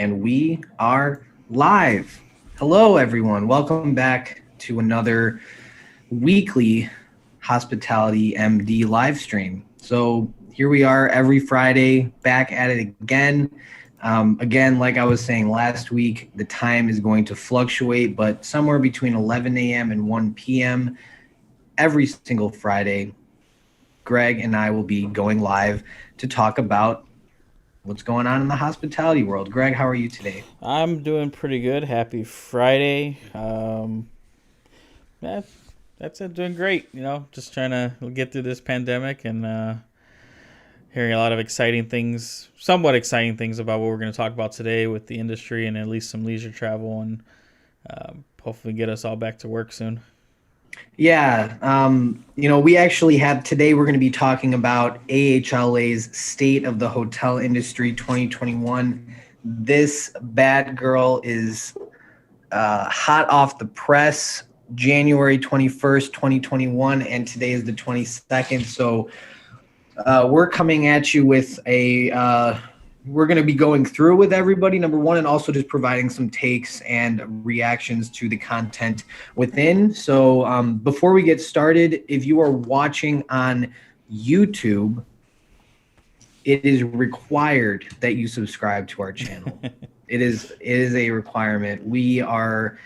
and we are live. Hello, everyone. Welcome back to another weekly Hospitality MD live stream. So here we are every Friday, back at it again. Again, like I was saying last week, the time is going to fluctuate, but somewhere between 11 a.m. and 1 p.m. every single Friday, Greg and I will be going live to talk about what's going on in the hospitality world. Greg, how are you today? I'm doing pretty good. Happy Friday. Yeah, that's it. Doing great. Just trying to get through this pandemic and hearing a lot of exciting things, somewhat exciting things about what we're going to talk about today with the industry and at least some leisure travel and hopefully get us all back to work soon. Yeah, we actually have today, we're going to be talking about AHLA's State of the Hotel Industry 2021. This bad girl is hot off the press, January 21st, 2021, and today is the 22nd. So we're coming at you with we're going to be going through with everybody, number one, and also just providing some takes and reactions to the content within. So before we get started, if you are watching on YouTube, it is required that you subscribe to our channel. It is a requirement. We are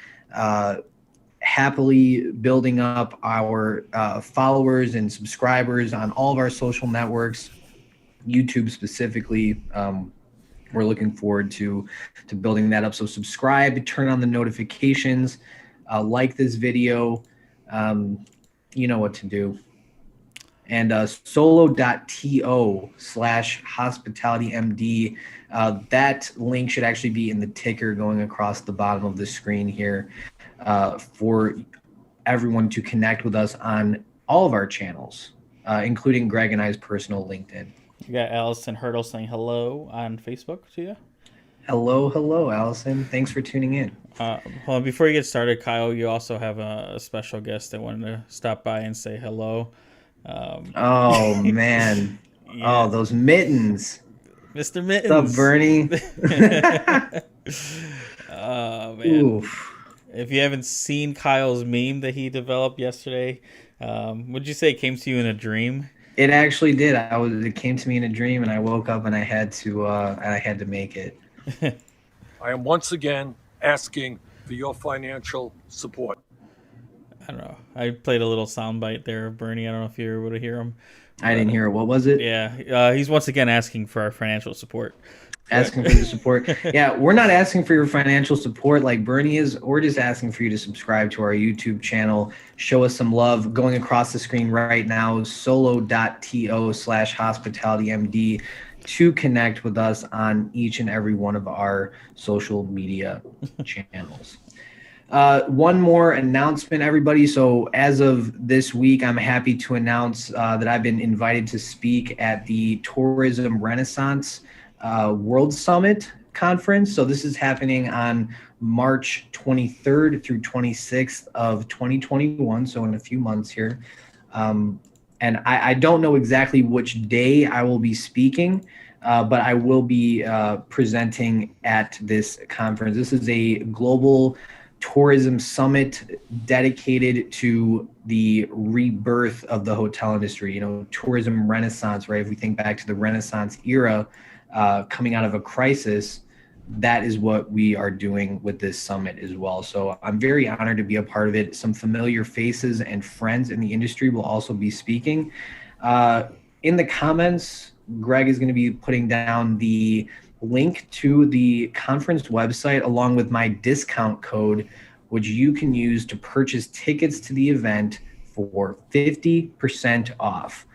happily building up our followers and subscribers on all of our social networks, YouTube specifically. We're looking forward to building that up. So subscribe, turn on the notifications, like this video. You know what to do. And solo.to/hospitalitymd. That link should actually be in the ticker going across the bottom of the screen here for everyone to connect with us on all of our channels, including Greg and I's personal LinkedIn. You got Allison Hurdle saying hello on Facebook to you. Hello, Allison. Thanks for tuning in. Hold on, before you get started, Kyle, you also have a special guest that wanted to stop by and say hello. Oh, man. Yeah. Oh, those mittens. Mr. Mittens. What's up, Bernie? Oh, man. Oof. If you haven't seen Kyle's meme that he developed yesterday, would you say it came to you in a dream? It actually did. It came to me in a dream, and I woke up and I had to make it. I am once again asking for your financial support. I don't know. I played a little soundbite there of Bernie. I don't know if you were able to hear him. I didn't hear it. What was it? Yeah. He's once again asking for our financial support. Asking for the support. Yeah, we're not asking for your financial support like Bernie is. We're just asking for you to subscribe to our YouTube channel. Show us some love. Going across the screen right now, solo.to/hospitalitymd to connect with us on each and every one of our social media channels. One more announcement, everybody. So as of this week, I'm happy to announce that I've been invited to speak at the Tourism Renaissance World Summit Conference. So this is happening on March 23rd through 26th of 2021. So in a few months here. And I don't know exactly which day I will be speaking, but I will be presenting at this conference. This is a global tourism summit dedicated to the rebirth of the hotel industry. Tourism renaissance, right? If we think back to the Renaissance era, coming out of a crisis, that is what we are doing with this summit as well. So I'm very honored to be a part of it. Some familiar faces and friends in the industry will also be speaking. In the comments, Greg is going to be putting down the link to the conference website along with my discount code, which you can use to purchase tickets to the event for 50% off.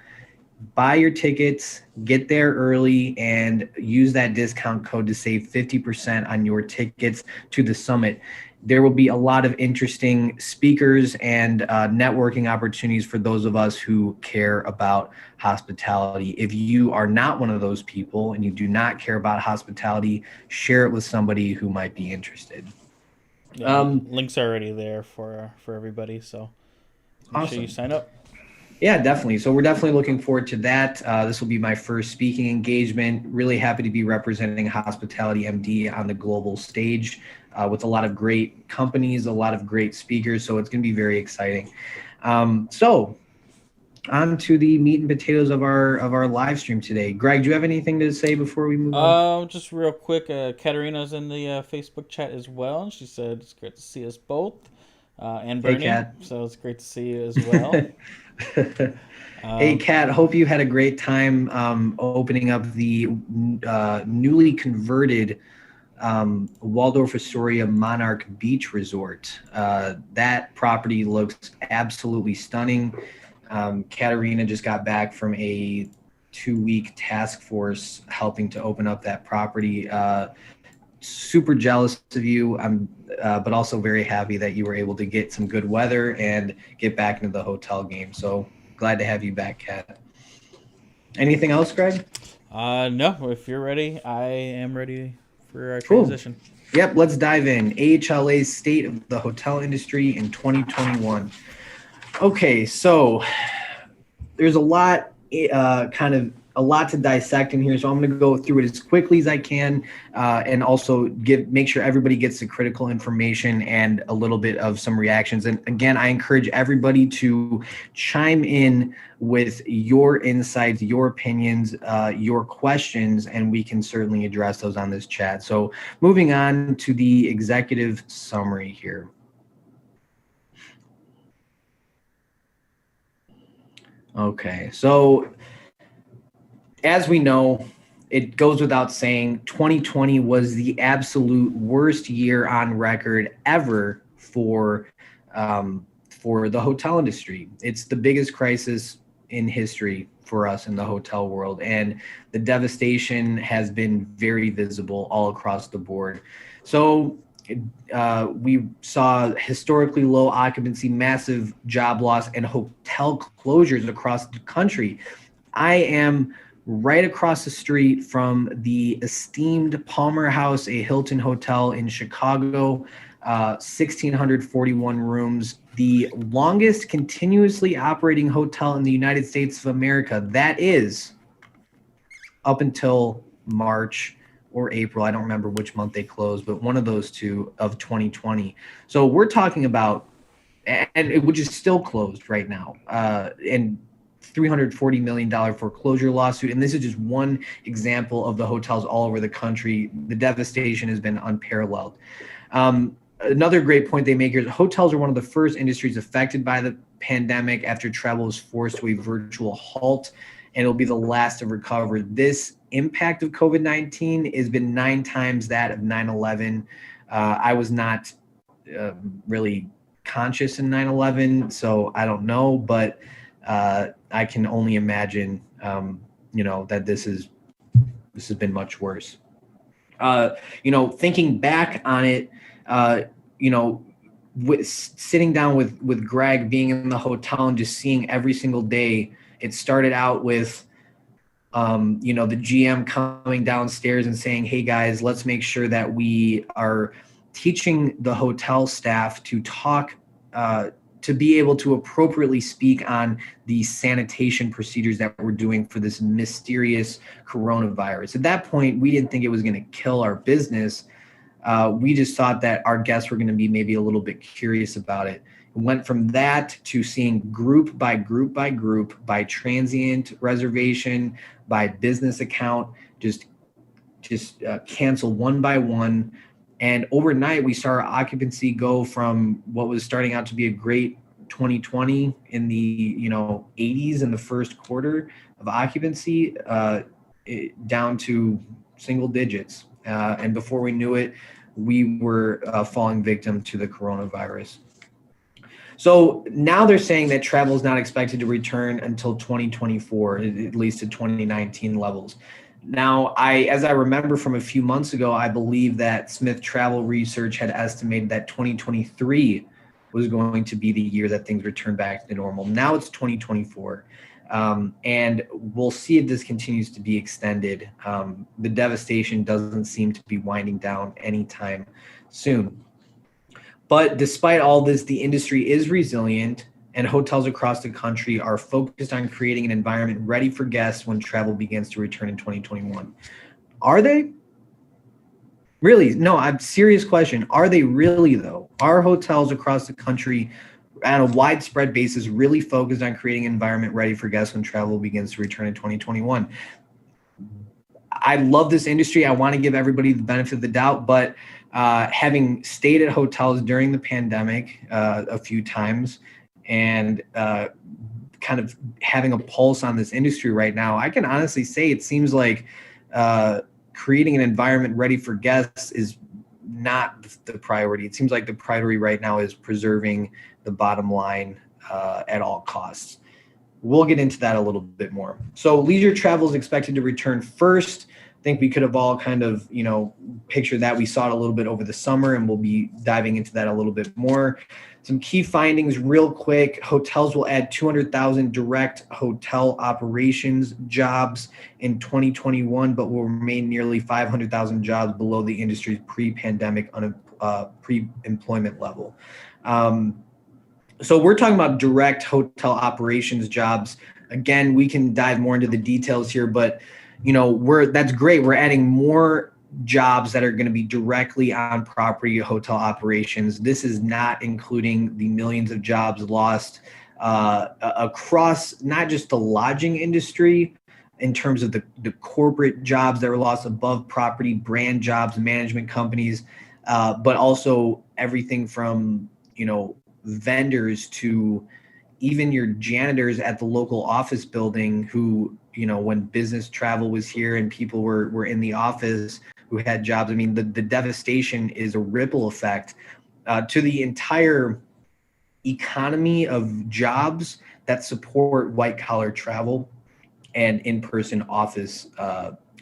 Buy your tickets, get there early, and use that discount code to save 50% on your tickets to the summit. There will be a lot of interesting speakers and networking opportunities for those of us who care about hospitality. If you are not one of those people and you do not care about hospitality, share it with somebody who might be interested. Yeah, links are already there for everybody, so make sure you sign up. Yeah, definitely. So we're definitely looking forward to that. This will be my first speaking engagement. Really happy to be representing Hospitality MD on the global stage with a lot of great companies, a lot of great speakers. So it's going to be very exciting. So on to the meat and potatoes of our live stream today. Greg, do you have anything to say before we move on? Just real quick, Katarina's in the Facebook chat as well, and she said it's great to see us both, and Hey, Bernie. Kat. So it's great to see you as well. Hey, Kat, hope you had a great time opening up the newly converted Waldorf Astoria Monarch Beach Resort. That property looks absolutely stunning. Katarina just got back from a 2-week task force helping to open up that property. Super jealous of you. But also very happy that you were able to get some good weather and get back into the hotel game. So glad to have you back, Kat. Anything else, Greg? No, if you're ready, I am ready for our Cool. transition. Yep, let's dive in. AHLA's State of the Hotel Industry in 2021. Okay, so there's a lot, a lot to dissect in here. So I'm going to go through it as quickly as I can, and also make sure everybody gets the critical information and a little bit of some reactions. And again, I encourage everybody to chime in with your insights, your opinions, your questions, and we can certainly address those on this chat. So moving on to the executive summary here. Okay, so as we know, it goes without saying, 2020 was the absolute worst year on record ever for the hotel industry. It's the biggest crisis in history for us in the hotel world, and the devastation has been very visible all across the board. So we saw historically low occupancy, massive job loss, and hotel closures across the country. I am right across the street from the esteemed Palmer House, a Hilton hotel in Chicago, 1,641 rooms, the longest continuously operating hotel in the United States of America. That is up until March or April. I don't remember which month they closed, but one of those two of 2020. So we're talking about, which is still closed right now, and $340 million foreclosure lawsuit. And this is just one example of the hotels all over the country. The devastation has been unparalleled. Another great point they make here is hotels are one of the first industries affected by the pandemic after travel was forced to a virtual halt, and it'll be the last to recover. This impact of COVID-19 has been 9 times that of 9/11. I was not really conscious in 9/11, so I don't know, but I can only imagine, that this has been much worse. Thinking back on it, with sitting down with Greg, being in the hotel and just seeing every single day. It started out with, the GM coming downstairs and saying, "Hey guys, let's make sure that we are teaching the hotel staff to talk." To be able to appropriately speak on the sanitation procedures that we're doing for this mysterious coronavirus. At that point, we didn't think it was going to kill our business. We just thought that our guests were going to be maybe a little bit curious about it. It went from that to seeing group by group by group, by transient reservation, by business account, just cancel one by one. And overnight, we saw our occupancy go from what was starting out to be a great 2020 in the 80s in the first quarter of occupancy, down to single digits. And before we knew it, we were falling victim to the coronavirus. So now they're saying that travel is not expected to return until 2024, at least to 2019 levels. Now, as I remember from a few months ago, I believe that Smith Travel Research had estimated that 2023 was going to be the year that things return back to normal. Now it's 2024. And we'll see if this continues to be extended. The devastation doesn't seem to be winding down anytime soon. But despite all this, the industry is resilient. and hotels across the country are focused on creating an environment ready for guests when travel begins to return in 2021. Are they? Really? No, I'm serious question. Are they really though? Are hotels across the country on a widespread basis really focused on creating an environment ready for guests when travel begins to return in 2021? I love this industry. I want to give everybody the benefit of the doubt, but having stayed at hotels during the pandemic a few times and kind of having a pulse on this industry right now, I can honestly say it seems like creating an environment ready for guests is not the priority. It seems like the priority right now is preserving the bottom line at all costs. We'll get into that a little bit more. So leisure travel is expected to return first. I think we could have all kind of, pictured that. We saw it a little bit over the summer, and we'll be diving into that a little bit more. Some key findings real quick. Hotels will add 200,000 direct hotel operations jobs in 2021, but will remain nearly 500,000 jobs below the industry's pre-pandemic pre-employment level. So we're talking about direct hotel operations jobs. Again, we can dive more into the details here, but that's great. We're adding more jobs that are going to be directly on property hotel operations. This is not including the millions of jobs lost across not just the lodging industry in terms of the corporate jobs that were lost above property, brand jobs, management companies, but also everything from, vendors to even your janitors at the local office building who, when business travel was here and people were in the office who had jobs. I mean, the devastation is a ripple effect to the entire economy of jobs that support white collar travel and in-person office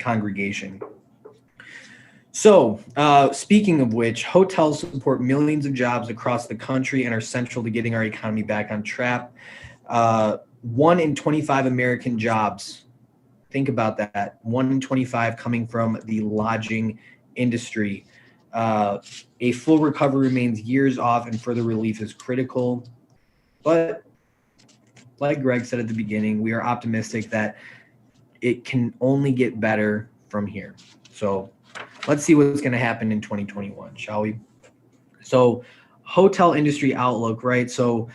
congregation. So speaking of which, hotels support millions of jobs across the country and are central to getting our economy back on track. 1 in 25 American jobs, think about that, 1 in 25 coming from the lodging industry. A full recovery remains years off and further relief is critical. But like Greg said at the beginning, we are optimistic that it can only get better from here. So let's see what's going to happen in 2021, shall we? So hotel industry outlook, right? So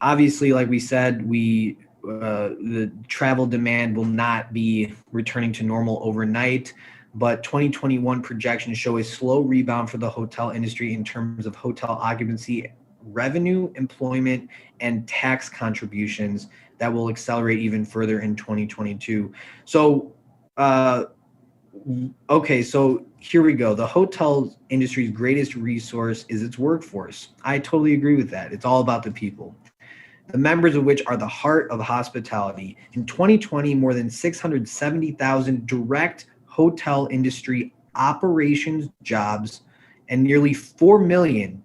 obviously, like we said, the travel demand will not be returning to normal overnight, but 2021 projections show a slow rebound for the hotel industry in terms of hotel occupancy, revenue, employment, and tax contributions that will accelerate even further in 2022. So, okay, so here we go. The hotel industry's greatest resource is its workforce. I totally agree with that. It's all about the people, the members of which are the heart of hospitality. In 2020, more than 670,000 direct hotel industry operations jobs and nearly 4 million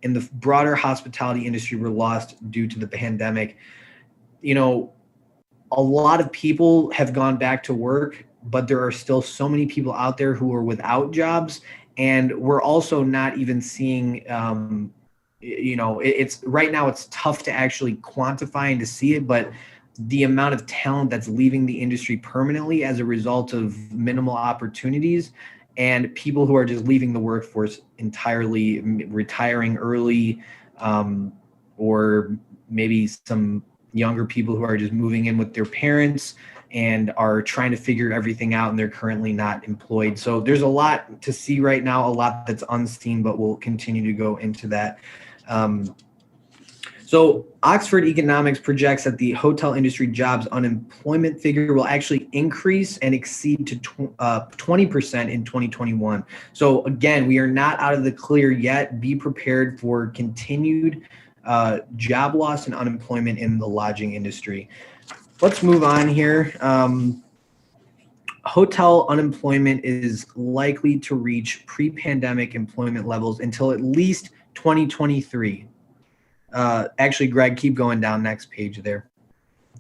in the broader hospitality industry were lost due to the pandemic. A lot of people have gone back to work, but there are still so many people out there who are without jobs. And we're also not even seeing, it's right now it's tough to actually quantify and to see it, but the amount of talent that's leaving the industry permanently as a result of minimal opportunities and people who are just leaving the workforce entirely, retiring early, or maybe some younger people who are just moving in with their parents and are trying to figure everything out and they're currently not employed. So there's a lot to see right now, a lot that's unseen, but we'll continue to go into that. So Oxford Economics projects that the hotel industry jobs unemployment figure will actually increase and exceed to 20% in 2021. So again, we are not out of the clear yet. Be prepared for continued job loss and unemployment in the lodging industry. Let's move on here. Hotel unemployment is likely to reach pre-pandemic employment levels until at least 2023. Actually, Greg, keep going down next page there.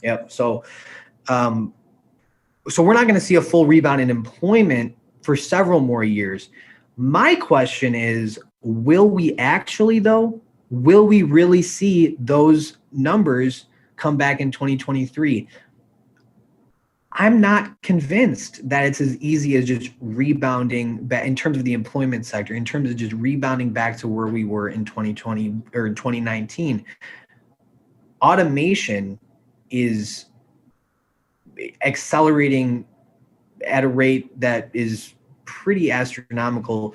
Yep. So we're not going to see a full rebound in employment for several more years. My question is, will we actually though? will we really see those numbers come back in 2023? I'm not convinced that it's as easy as just rebounding back in terms of the employment sector, in terms of just rebounding back to where we were in 2020 or in 2019. Automation is accelerating at a rate that is pretty astronomical.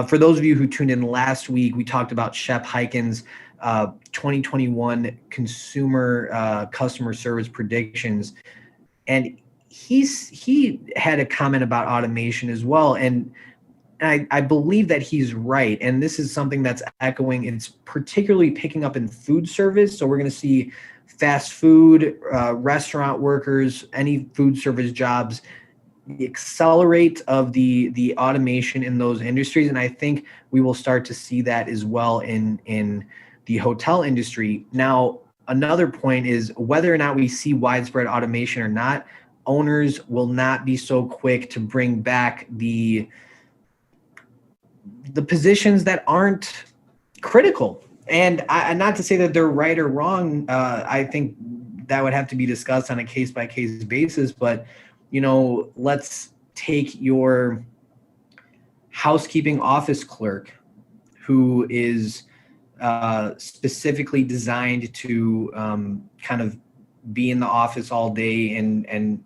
For those of you who tuned in last week, we talked about Shep Hyken's 2021 consumer customer service predictions, and he had a comment about automation as well, and I believe that he's right. And this is something that's echoing. It's particularly picking up in food service. So we're going to see fast food, restaurant workers, any food service jobs accelerate of the automation in those industries. And I think we will start to see that as well in the hotel industry. Now, another point is whether or not we see widespread automation or not, owners will not be so quick to bring back the positions that aren't critical. And not to say that they're right or wrong. I think that would have to be discussed on a case-by-case basis. But, let's take your housekeeping office clerk who is specifically designed to kind of be in the office all day and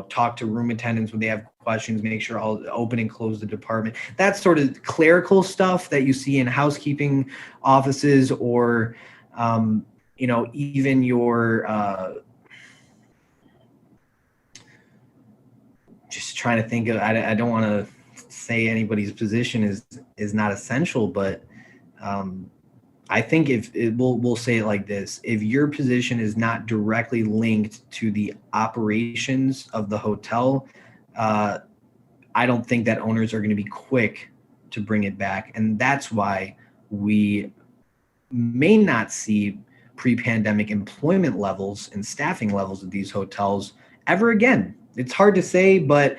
talk to room attendants when they have questions, make sure I'll open and close the department. That sort of clerical stuff that you see in housekeeping offices, or even your just trying to think of, I don't want to say anybody's position is not essential, but I think we'll say it like this: if your position is not directly linked to the operations of the hotel, I don't think that owners are going to be quick to bring it back. And that's why we may not see pre-pandemic employment levels and staffing levels of these hotels ever again. It's hard to say, but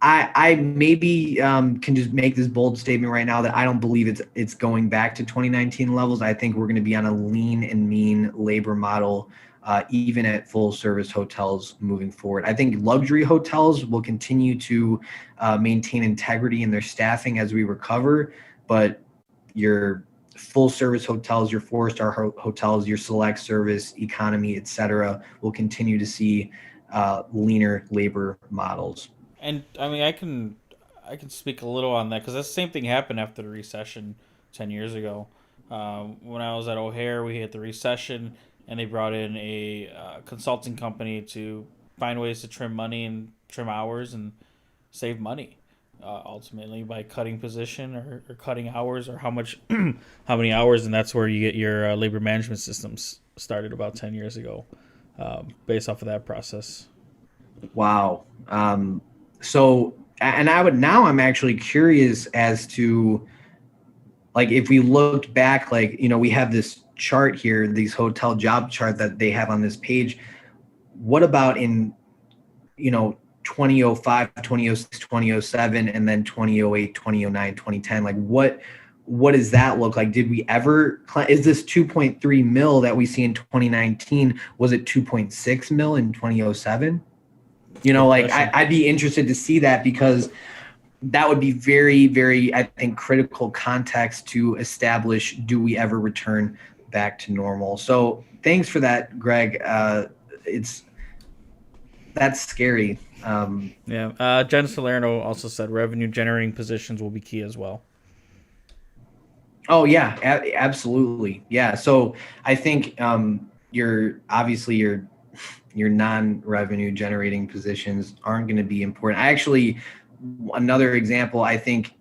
I maybe can just make this bold statement right now that I don't believe it's going back to 2019 levels. I think we're going to be on a lean and mean labor model, even at full service hotels moving forward. I think luxury hotels will continue to maintain integrity in their staffing as we recover, but your full service hotels, your 4-star hotels, your select service, economy, et cetera, will continue to see leaner labor models. And I mean, I can speak a little on that because the same thing happened after the recession 10 years ago. When I was at O'Hare, we hit the recession, and they brought in a consulting company to find ways to trim money and trim hours and save money, ultimately by cutting position or cutting hours or how many hours, and that's where you get your labor management systems started about 10 years ago, based off of that process. Wow. So, and I'm actually curious as to, like, if we looked back, like, we have this chart here, these hotel job chart that they have on this page. What about in, 2005, 2006, 2007, and then 2008, 2009, 2010? Like, what does that look like? Did we ever, is this 2.3 mil that we see in 2019, was it 2.6 mil in 2007? I'd be interested to see that, because that would be very, very, I think, critical context to establish, do we ever return back to normal? So thanks for that, Greg. That's scary. Jen Salerno also said revenue generating positions will be key as well. Oh yeah, absolutely. Yeah. So I think your non-revenue generating positions aren't going to be important. Another example, I think,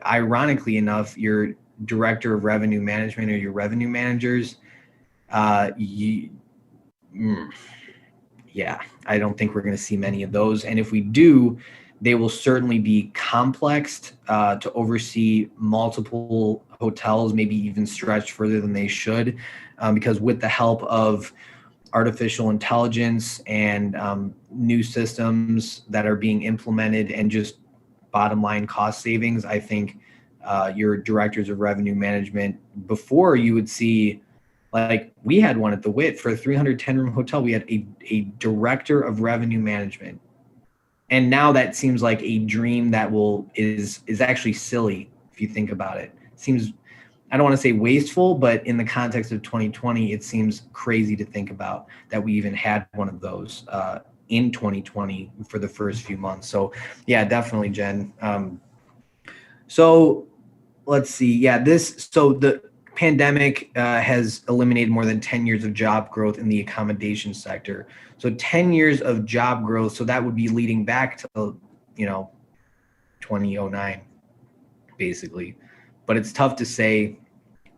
ironically enough, your director of revenue management or your revenue managers, I don't think we're going to see many of those. And if we do, they will certainly be complex to oversee multiple hotels, maybe even stretch further than they should, because with the help of artificial intelligence and new systems that are being implemented and just bottom line cost savings, I think your directors of revenue management. Before, you would see, like, we had one at the WIT for a 310-room hotel. We had a director of revenue management. And now that seems like a dream that is actually silly if you think about it. It seems, I don't want to say wasteful, but in the context of 2020, it seems crazy to think about that we even had one of those in 2020 for the first few months. So yeah, definitely, Jen. So let's see. Yeah, so the pandemic has eliminated more than 10 years of job growth in the accommodation sector. So 10 years of job growth. So that would be leading back to, 2009, basically. But it's tough to say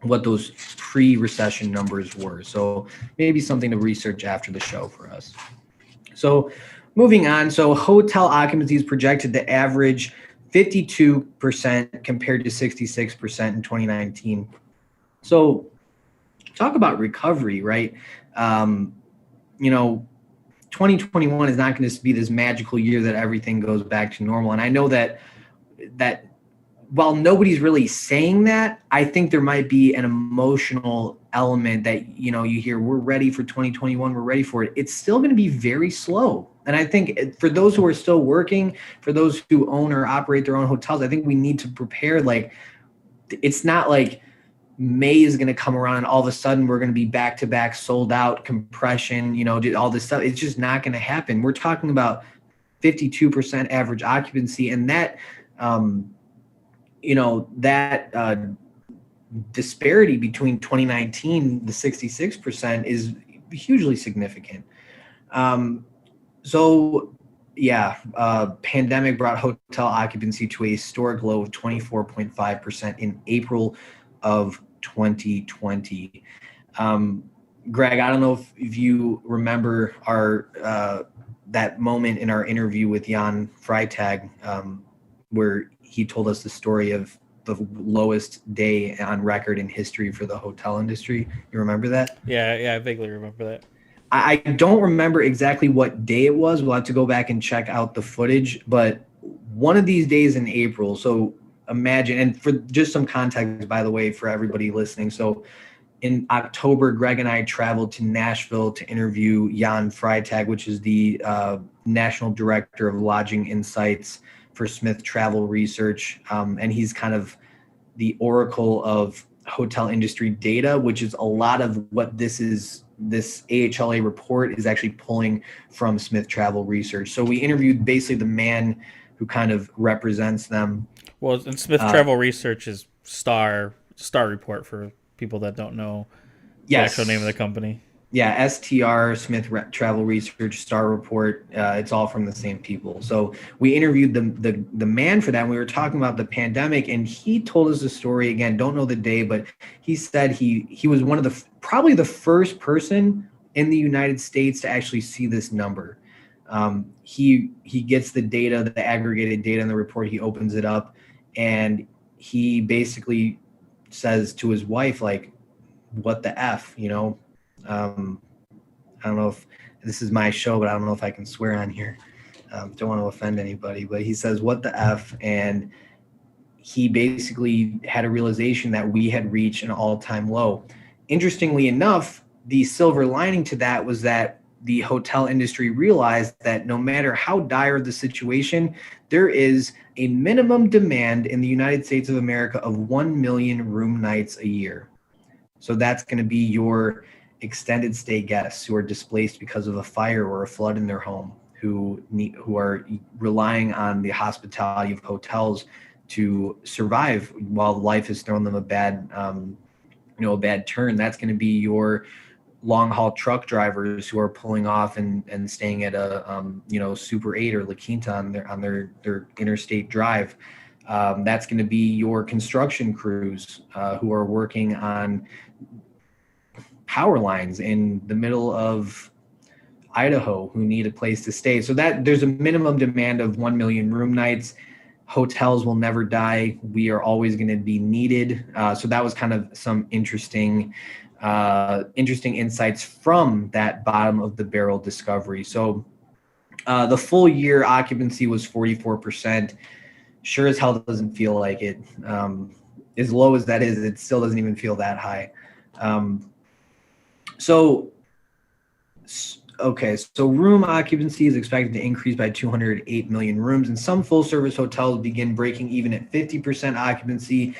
what those pre-recession numbers were. So maybe something to research after the show for us. So moving on. So hotel occupancy is projected to average 52% compared to 66% in 2019. So talk about recovery, right? 2021 is not going to be this magical year that everything goes back to normal. And I know that while nobody's really saying that, I think there might be an emotional element that, you hear, we're ready for 2021, we're ready for it. It's still going to be very slow. And I think for those who are still working, for those who own or operate their own hotels, I think we need to prepare. Like, it's not like May is going to come around and all of a sudden we're going to be back-to-back sold out, compression, all this stuff. It's just not going to happen. We're talking about 52% average occupancy, and that, that disparity between 2019, the 66%, is hugely significant. Pandemic brought hotel occupancy to a historic low of 24.5% in April of 2020. Greg, I don't know if you remember that moment in our interview with Jan Freitag, where he told us the story of the lowest day on record in history for the hotel industry. You remember that? Yeah, I vaguely remember that. I don't remember exactly what day it was. We'll have to go back and check out the footage, but one of these days in April. So imagine, and for just some context, by the way, for everybody listening. So in October, Greg and I traveled to Nashville to interview Jan Freitag, which is the National Director of Lodging Insights for Smith Travel Research. And he's kind of the oracle of hotel industry data, which is a lot of what this AHLA report is actually pulling from Smith Travel Research. So we interviewed basically the man who kind of represents them. Well, and Smith Travel Research is Star Report for people that don't know the actual name of the company. Yeah, STR, Smith Travel Research, Star Report. It's all from the same people. So we interviewed the man for that. And we were talking about the pandemic, and he told us the story. Again, don't know the day, but he said he was one of probably the first person in the United States to actually see this number. He gets the data, the aggregated data in the report. He opens it up, and he basically says to his wife, like, "What the F?" I don't know if this is my show, but I don't know if I can swear on here. Don't want to offend anybody, but he says, "What the F?" And he basically had a realization that we had reached an all-time low. Interestingly enough, the silver lining to that was that the hotel industry realized that no matter how dire the situation, there is a minimum demand in the United States of America of 1 million room nights a year. So that's going to be your extended stay guests who are displaced because of a fire or a flood in their home, who are relying on the hospitality of hotels to survive while life has thrown them a bad turn. That's going to be your long haul truck drivers who are pulling off and staying at a Super 8 or La Quinta on their interstate drive. That's going to be your construction crews who are working on power lines in the middle of Idaho who need a place to stay. So that there's a minimum demand of 1 million room nights. Hotels will never die. We are always going to be needed. So that was kind of some interesting insights from that bottom of the barrel discovery. So the full year occupancy was 44%. sure as hell doesn't feel like it. As low as that is, it still doesn't even feel that high. So room occupancy is expected to increase by 208 million rooms, and some full-service hotels begin breaking even at 50% occupancy.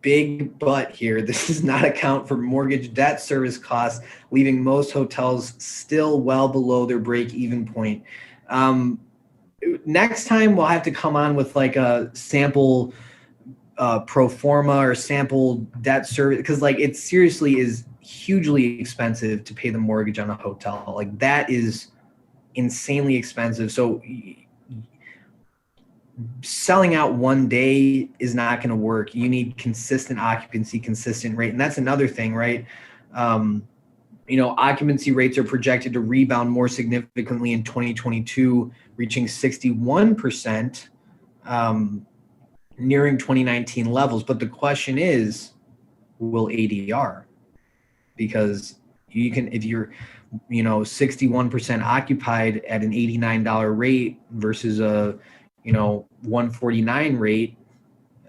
Big but here, this does not account for mortgage debt service costs, leaving most hotels still well below their break-even point. Next time we'll have to come on with like a sample pro forma or sample debt service, because like it seriously is hugely expensive to pay the mortgage on a hotel. Like that is insanely expensive. So selling out one day is not going to work. You need consistent occupancy, consistent rate. And that's another thing, right? Occupancy rates are projected to rebound more significantly in 2022, reaching 61%, nearing 2019 levels. But the question is, will ADR? Because you can, if you're, 61% occupied at an $89 rate versus a, 149 rate.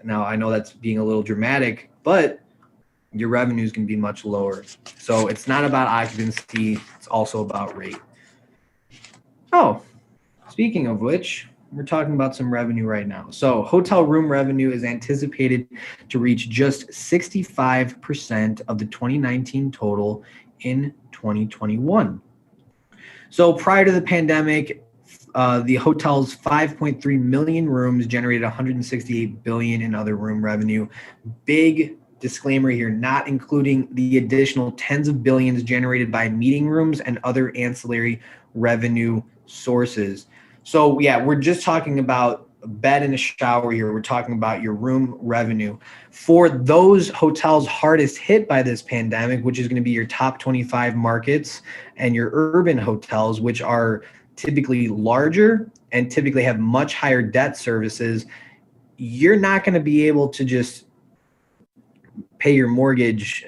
Now I know that's being a little dramatic, but your revenue is going to be much lower. So it's not about occupancy. It's also about rate. Oh, speaking of which, we're talking about some revenue right now. So hotel room revenue is anticipated to reach just 65% of the 2019 total in 2021. So prior to the pandemic, the hotel's 5.3 million rooms generated 168 billion in other room revenue. Big disclaimer here, not including the additional tens of billions generated by meeting rooms and other ancillary revenue sources. So yeah, we're just talking about a bed and a shower here. We're talking about your room revenue. For those hotels hardest hit by this pandemic, which is going to be your top 25 markets and your urban hotels, which are typically larger and typically have much higher debt services, you're not going to be able to just pay your mortgage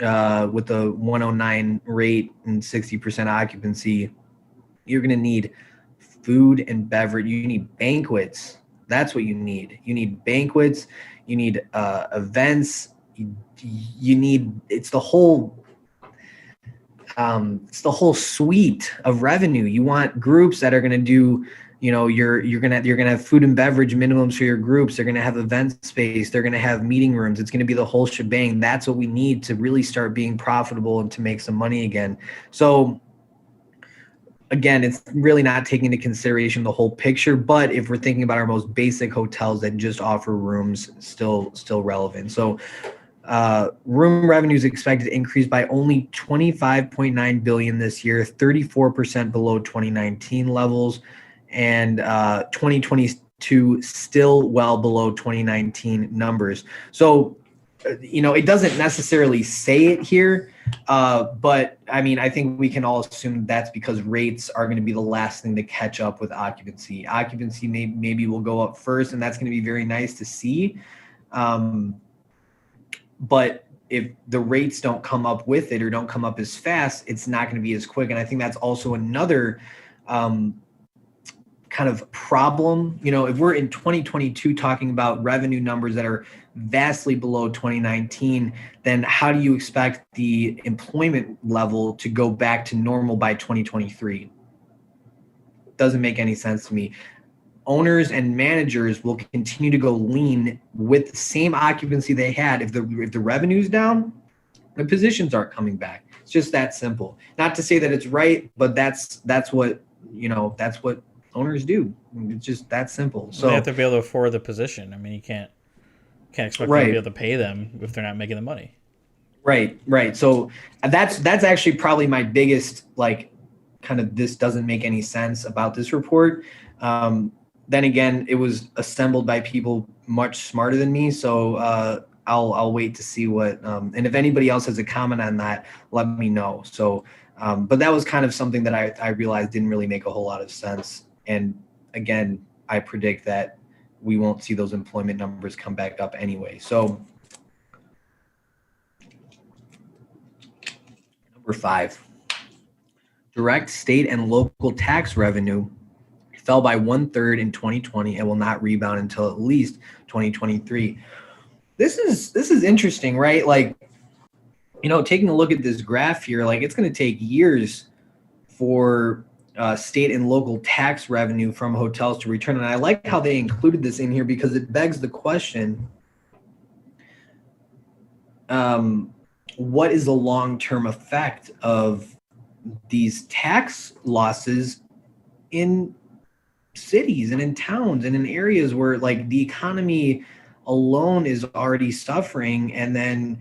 with a 109 rate and 60% occupancy. You're going to need food and beverage. You need banquets. That's what you need. You need banquets. You need events. You need, it's the whole suite of revenue. You want groups that are going to do, you're going to have food and beverage minimums for your groups. They're going to have event space. They're going to have meeting rooms. It's going to be the whole shebang. That's what we need to really start being profitable and to make some money again. So again, it's really not taking into consideration the whole picture, but if we're thinking about our most basic hotels that just offer rooms, still relevant. So room revenue is expected to increase by only 25.9 billion this year, 34% below 2019 levels, and 2022 still well below 2019 numbers. So, it doesn't necessarily say it here, but I mean, I think we can all assume that's because rates are going to be the last thing to catch up with occupancy. Occupancy maybe will go up first, and that's going to be very nice to see. But if the rates don't come up with it or don't come up as fast, it's not going to be as quick. And I think that's also another kind of problem. If we're in 2022 talking about revenue numbers that are vastly below 2019, then how do you expect the employment level to go back to normal by 2023? Doesn't make any sense to me. Owners and managers will continue to go lean with the same occupancy they had. If the revenue's down, the positions aren't coming back. It's just that simple. Not to say that it's right, but that's what that's what owners do. It's just that simple. So they have to be able to afford the position. I mean, you can't expect them to be able to pay them if they're not making the money. Right. So that's actually probably my biggest kind of this doesn't make any sense about this report. Then again, it was assembled by people much smarter than me. So I'll wait to see what, and if anybody else has a comment on that, let me know. So, but that was kind of something that I realized didn't really make a whole lot of sense. And again, I predict that we won't see those employment numbers come back up anyway. So number 5, direct state and local tax revenue fell by 1/3 in 2020 and will not rebound until at least 2023. This is interesting, right? Like, taking a look at this graph here, like, it's going to take years for state and local tax revenue from hotels to return. And I like how they included this in here because it begs the question, what is the long-term effect of these tax losses in cities and in towns and in areas where, like, the economy alone is already suffering, and then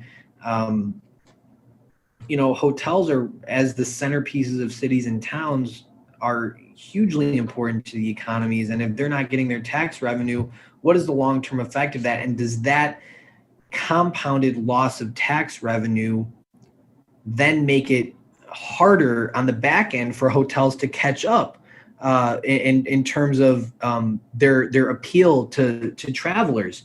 hotels are, as the centerpieces of cities and towns, are hugely important to the economies, and if they're not getting their tax revenue, what is the long-term effect of that? And does that compounded loss of tax revenue then make it harder on the back end for hotels to catch up in terms of their appeal to travelers?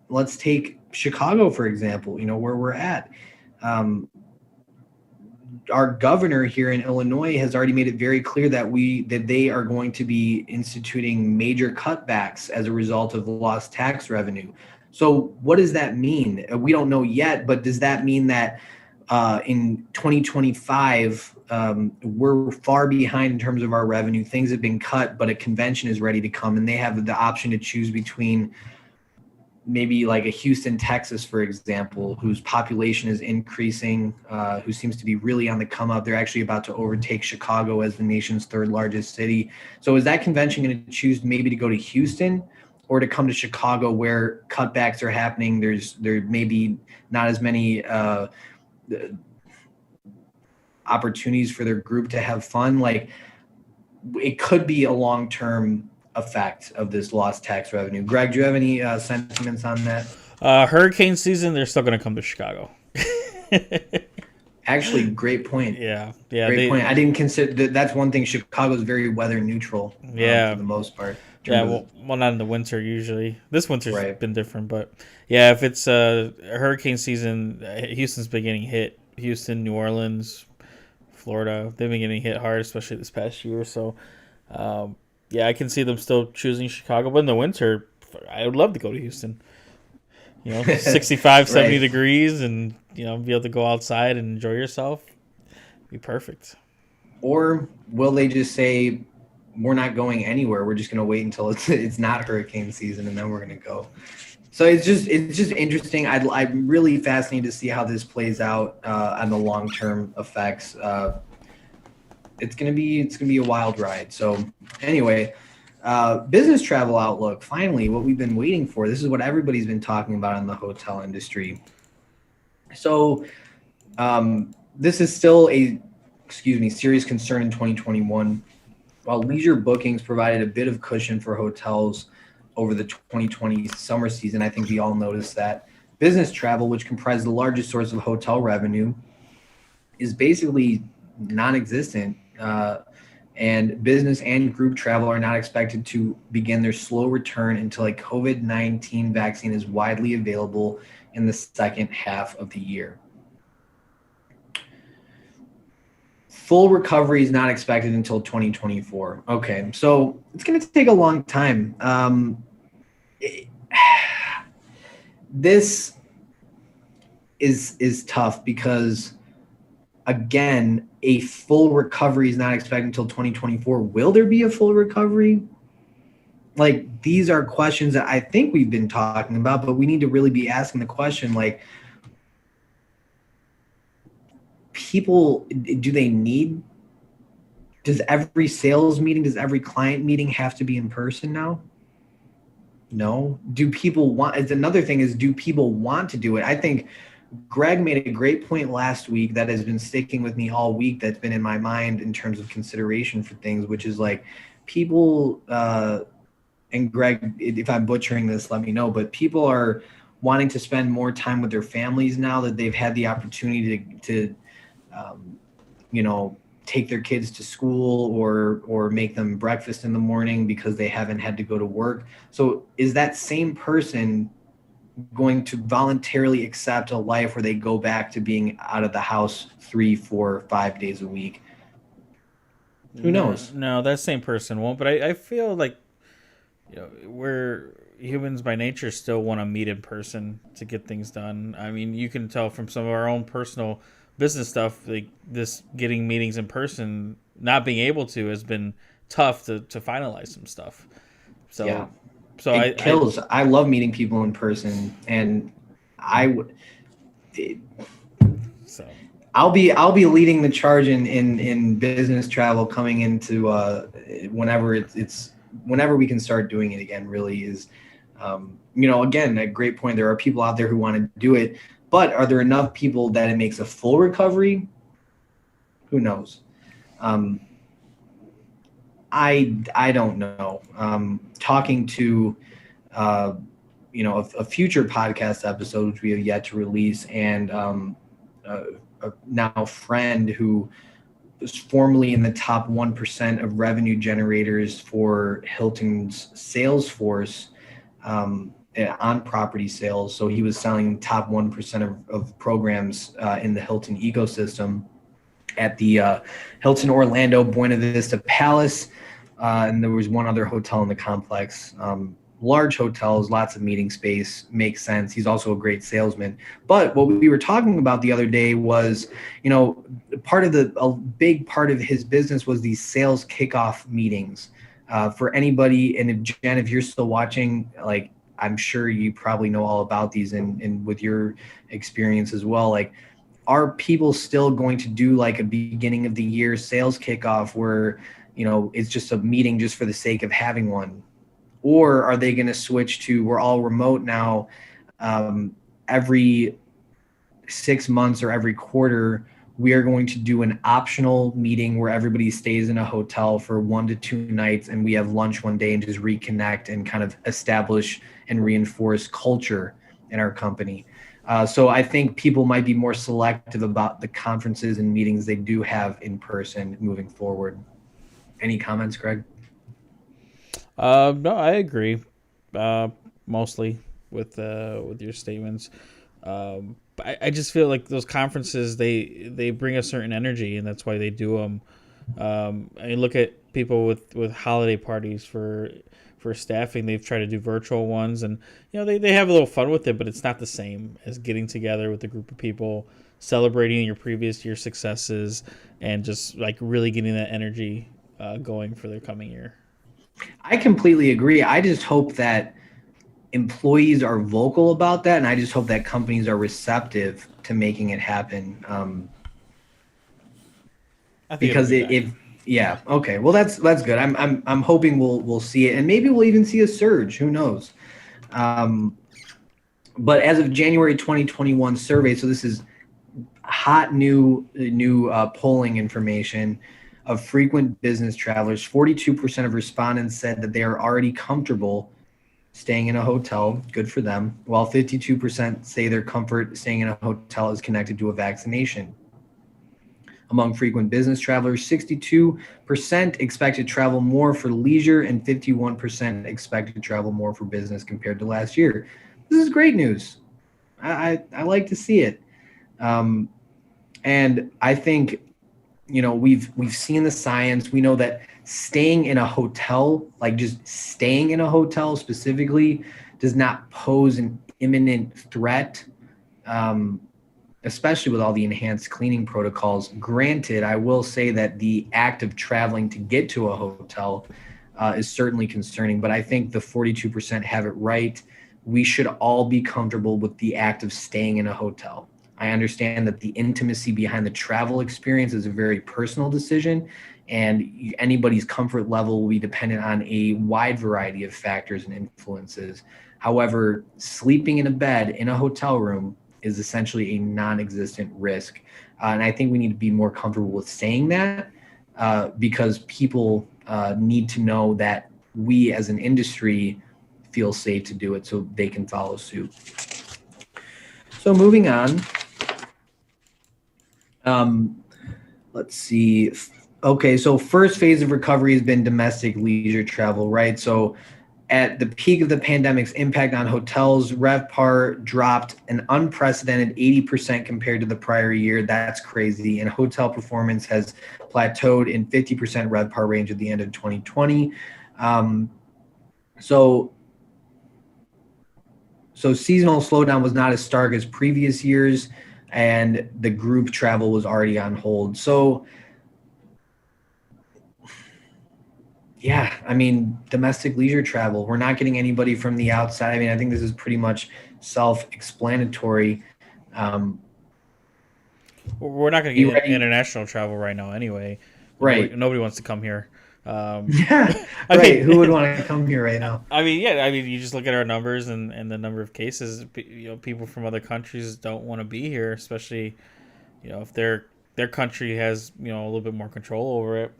Let's take Chicago, for example, where we're at. Our governor here in Illinois has already made it very clear that they are going to be instituting major cutbacks as a result of lost tax revenue. So what does that mean? We don't know yet, but does that mean that in 2025, we're far behind in terms of our revenue? Things have been cut, but a convention is ready to come, and they have the option to choose between maybe like a Houston, Texas, for example, whose population is increasing, who seems to be really on the come up. They're actually about to overtake Chicago as the nation's third largest city. So is that convention going to choose maybe to go to Houston or to come to Chicago, where cutbacks are happening? There may be not as many opportunities for their group to have fun. Like, it could be a long-term effect of this lost tax revenue. Greg, do you have any sentiments on that? Hurricane season, they're still going to come to Chicago. Actually, great point. Yeah. Great point. I didn't consider that's one thing. Chicago's very weather neutral. For the most part. Yeah, well, not in the winter usually. This winter's Right. been different, but yeah, if it's hurricane season, Houston's been getting hit. Houston, New Orleans, Florida, they've been getting hit hard, especially this past year. So, yeah, I can see them still choosing Chicago, but in the winter, I would love to go to Houston. 65, 70 degrees, and be able to go outside and enjoy yourself. Be perfect. Or will they just say, we're not going anywhere, we're just going to wait until it's not hurricane season, and then we're going to go? So it's just interesting. I'm really fascinated to see how this plays out on the long-term effects. It's gonna be a wild ride. So anyway, business travel outlook. Finally, what we've been waiting for. This is what everybody's been talking about in the hotel industry. So this is still a serious concern in 2021. While leisure bookings provided a bit of cushion for hotels over the 2020 summer season, I think we all noticed that business travel, which comprised the largest source of hotel revenue, is basically non-existent. And business and group travel are not expected to begin their slow return until a COVID-19 vaccine is widely available in the second half of the year. Full recovery is not expected until 2024. Okay, so it's going to take a long time. This is tough because, again, a full recovery is not expected until 2024. Will there be a full recovery? Like, these are questions that I think we've been talking about, but we need to really be asking the question, like, people, does every sales meeting, does every client meeting have to be in person now? No. Do people want, it's another thing is, do people want to do it? I think Greg made a great point last week that has been sticking with me all week, that's been in my mind in terms of consideration for things, which is like, people, and Greg, if I'm butchering this, let me know, but people are wanting to spend more time with their families now that they've had the opportunity to take their kids to school or make them breakfast in the morning because they haven't had to go to work. So is that same person going to voluntarily accept a life where they go back to being out of the house 3, 4, 5 days a week? Who knows? No, that same person won't. But I feel like, we're humans by nature still want to meet in person to get things done. I mean, you can tell from some of our own personal business stuff, like this getting meetings in person, not being able to has been tough to finalize some stuff. Yeah, So, so it I kills. I love meeting people in person, and I would. so I'll be leading the charge in business travel coming into whenever it's whenever we can start doing it again. Really is, again, a great point. There are people out there who want to do it, but are there enough people that it makes a full recovery? Who knows? Um, I don't know. Talking to a future podcast episode which we have yet to release, and a now friend who was formerly in the top 1% of revenue generators for Hilton's sales force on property sales. So he was selling top 1% of programs in the Hilton ecosystem at the Hilton Orlando Buena Vista Palace. And there was one other hotel in the complex. Large hotels, lots of meeting space, makes sense. He's also a great salesman. But what we were talking about the other day was, a big part of his business was these sales kickoff meetings. For anybody, and if you're still watching, like, I'm sure you probably know all about these and with your experience as well. Like, are people still going to do like a beginning of the year sales kickoff where, it's just a meeting just for the sake of having one? Or are they going to switch to, we're all remote now, every 6 months or every quarter, we are going to do an optional meeting where everybody stays in a hotel for 1 to 2 nights and we have lunch one day and just reconnect and kind of establish and reinforce culture in our company. So I think people might be more selective about the conferences and meetings they do have in person moving forward. Any comments, Greg? No, I agree, mostly with your statements. I just feel like those conferences they bring a certain energy, and that's why they do them. I mean, look at people with holiday parties for staffing. They've tried to do virtual ones, and they have a little fun with it, but it's not the same as getting together with a group of people, celebrating your previous year successes, and just like really getting that energy going for the coming year. I completely agree. I just hope that employees are vocal about that, and I just hope that companies are receptive to making it happen. I think Because yeah, okay, well that's good. I'm hoping we'll see it, and maybe we'll even see a surge. Who knows? But as of January 2021 survey, so this is hot new polling information of frequent business travelers. 42% of respondents said that they are already comfortable staying in a hotel. Good for them. While 52% say their comfort staying in a hotel is connected to a vaccination. Among frequent business travelers, 62% expect to travel more for leisure and 51% expect to travel more for business compared to last year. This is great news. I like to see it. And I think, we've seen the science. We know that staying in a hotel, like just staying in a hotel specifically, does not pose an imminent threat, especially with all the enhanced cleaning protocols. Granted, I will say that the act of traveling to get to a hotel is certainly concerning, but I think the 42% have it right. We should all be comfortable with the act of staying in a hotel. I understand that the intimacy behind the travel experience is a very personal decision, and anybody's comfort level will be dependent on a wide variety of factors and influences. However, sleeping in a bed in a hotel room is essentially a non-existent risk. And I think we need to be more comfortable with saying that because people need to know that we as an industry feel safe to do it so they can follow suit. So moving on. Let's see. Okay, so first phase of recovery has been domestic leisure travel, right? So at the peak of the pandemic's impact on hotels, RevPAR dropped an unprecedented 80% compared to the prior year. That's crazy. And hotel performance has plateaued in 50% RevPAR range at the end of 2020. So seasonal slowdown was not as stark as previous years, and the group travel was already on hold. So yeah, I mean, domestic leisure travel, we're not getting anybody from the outside. I mean, I think this is pretty much self-explanatory. We're not going to get international travel right now anyway. Right. Nobody wants to come here. Yeah, right. Who would want to come here right now? I mean, yeah. I mean, you just look at our numbers and the number of cases. You know, people from other countries don't want to be here, especially, you know, if their country has, you know, a little bit more control over it.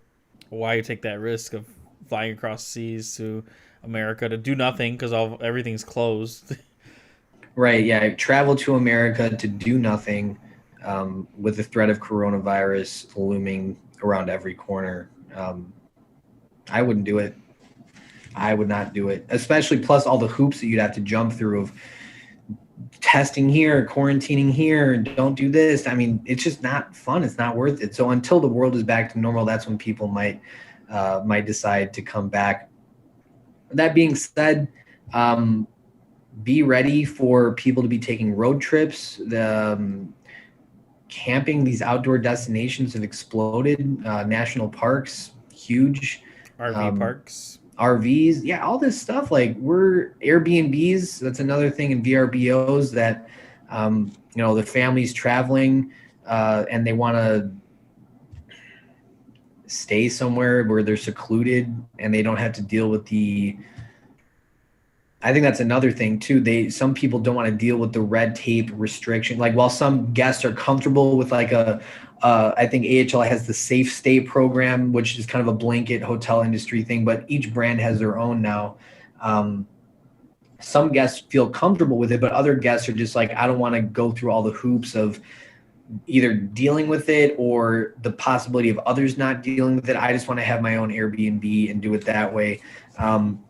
Why take that risk of flying across seas to America to do nothing because everything's closed? Right. Yeah. Travel to America to do nothing, with the threat of coronavirus looming around every corner. I wouldn't do it. I would not do it, especially plus all the hoops that you'd have to jump through of testing here, quarantining here, don't do this. I mean, it's just not fun. It's not worth it. So until the world is back to normal, that's when people might decide to come back. That being said, be ready for people to be taking road trips. Camping, these outdoor destinations have exploded. National parks, huge. RV parks. RVs, yeah, all this stuff. Like, we're Airbnbs. That's another thing in VRBOs that, you know, the family's traveling and they want to stay somewhere where they're secluded and they don't have to deal with I think that's another thing too. Some people don't want to deal with the red tape restriction. Like, while some guests are comfortable with like I think AHLA has the Safe Stay program, which is kind of a blanket hotel industry thing, but each brand has their own now. Some guests feel comfortable with it, but other guests are just like, I don't want to go through all the hoops of either dealing with it or the possibility of others not dealing with it. I just want to have my own Airbnb and do it that way.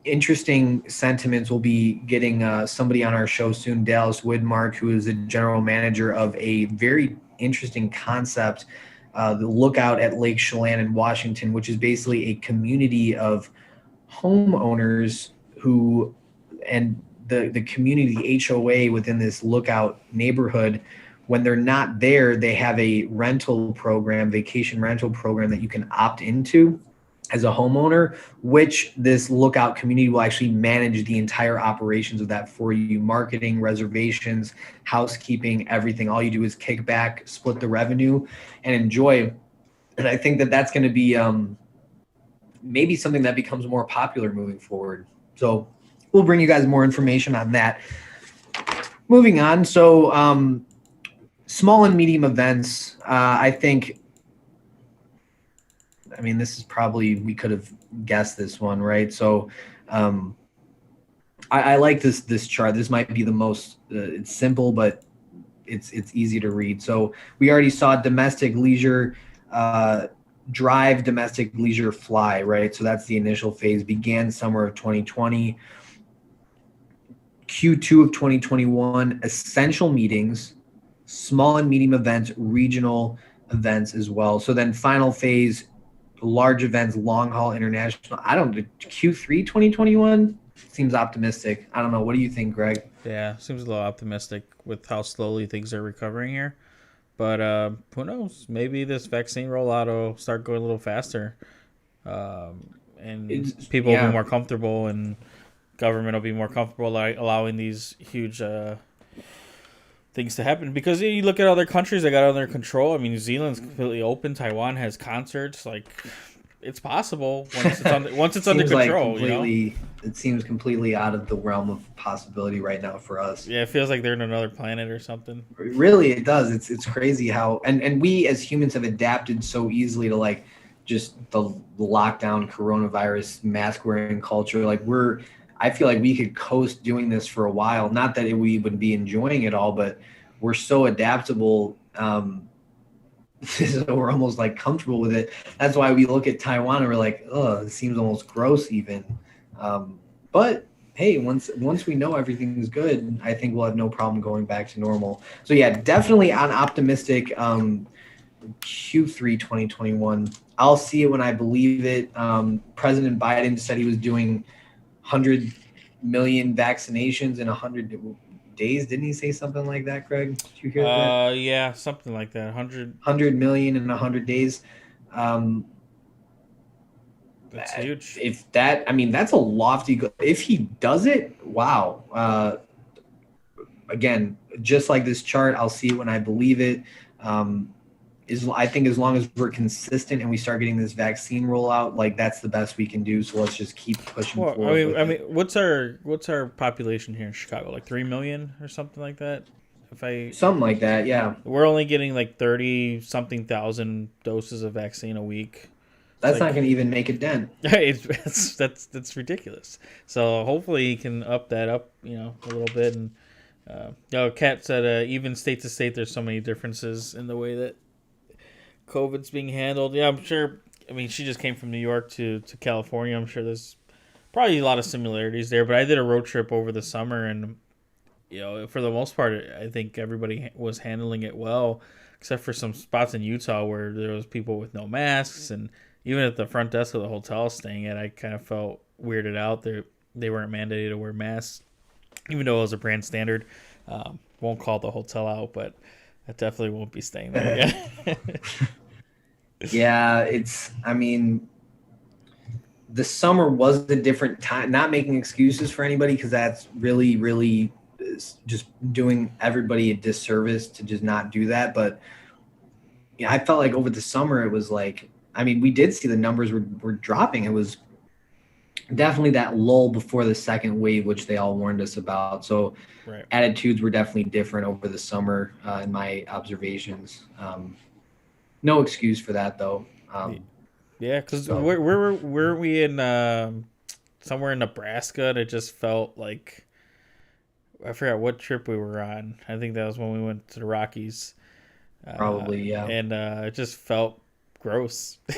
Interesting sentiments. We'll be getting somebody on our show soon, Dallas Widmark, who is the general manager of a very interesting concept, the Lookout at Lake Chelan in Washington, which is basically a community of homeowners who, and the community, the HOA within this Lookout neighborhood, when they're not there, they have a rental program, vacation rental program that you can opt into as a homeowner, which this Lookout community will actually manage the entire operations of that for you. Marketing, reservations, housekeeping, everything. All you do is kick back, split the revenue, and enjoy. And I think that that's going to be maybe something that becomes more popular moving forward. So we'll bring you guys more information on that. Moving on. So small and medium events, I think, I mean, this is probably, we could have guessed this one, right? So I like this chart. This might be the most, it's simple, but it's easy to read. So we already saw domestic leisure drive, domestic leisure fly, right? So that's the initial phase, began summer of 2020. Q2 of 2021, essential meetings, small and medium events, regional events as well. So then final phase, large events, long haul, international. Q3 2021 seems optimistic. I don't know. What do you think, Greg? Yeah, seems a little optimistic with how slowly things are recovering here. But who knows? Maybe this vaccine rollout will start going a little faster. And people will be more comfortable, and government will be more comfortable allowing these huge things to happen. Because you look at other countries that got under control. I mean, New Zealand's completely open. Taiwan has concerts. Like, it's possible once it's under control. It seems completely out of the realm of possibility right now for us. Yeah, it feels like they're in another planet or something. Really, it does. It's crazy how and we as humans have adapted so easily to like just the lockdown, coronavirus, mask wearing culture. Like I feel like we could coast doing this for a while. Not that we would be enjoying it all, but we're so adaptable. So we're almost like comfortable with it. That's why we look at Taiwan and we're like, oh, it seems almost gross even. But hey, once we know everything's good, I think we'll have no problem going back to normal. So yeah, definitely on optimistic. Q3 2021. I'll see it when I believe it. President Biden said he was doing 100 million vaccinations in 100 days. Didn't he say something like that, Craig? Did you hear that? Yeah, something like that. 100. 100 million in 100 days. Um, That's huge. if that, I mean, that's a lofty goal. If he does it, wow. Again, just like this chart, I'll see it when I believe it. I think as long as we're consistent and we start getting this vaccine rollout, like that's the best we can do. So let's just keep pushing Well, forward. With it. what's our population here in Chicago? Like 3 million or something like that. Something like that, yeah. We're only getting like 30 something thousand doses of vaccine a week. That's like, not going to even make a dent. That's ridiculous. So hopefully he can up that a little bit. And Kat said even state to state, there's so many differences in the way that COVID's being handled. Yeah, I'm sure. I mean, she just came from New York to California. I'm sure there's probably a lot of similarities there. But I did a road trip over the summer, and for the most part, I think everybody was handling it well, except for some spots in Utah where there was people with no masks, and even at the front desk of the hotel I was staying at, I kind of felt weirded out. They weren't mandated to wear masks, even though it was a brand standard. Won't call the hotel out, but I definitely won't be staying there again. Yeah, I mean, the summer was a different time. Not making excuses for anybody, because that's really, really just doing everybody a disservice to just not do that. But yeah, I felt like over the summer, it was like, I mean, we did see the numbers were dropping. It was definitely that lull before the second wave, which they all warned us about. So Right. Attitudes were definitely different over the summer in my observations. No excuse for that, though. Yeah, because where we in somewhere in Nebraska, and it just felt like I forgot what trip we were on. I think that was when we went to the Rockies. Probably, yeah. And it just felt gross. I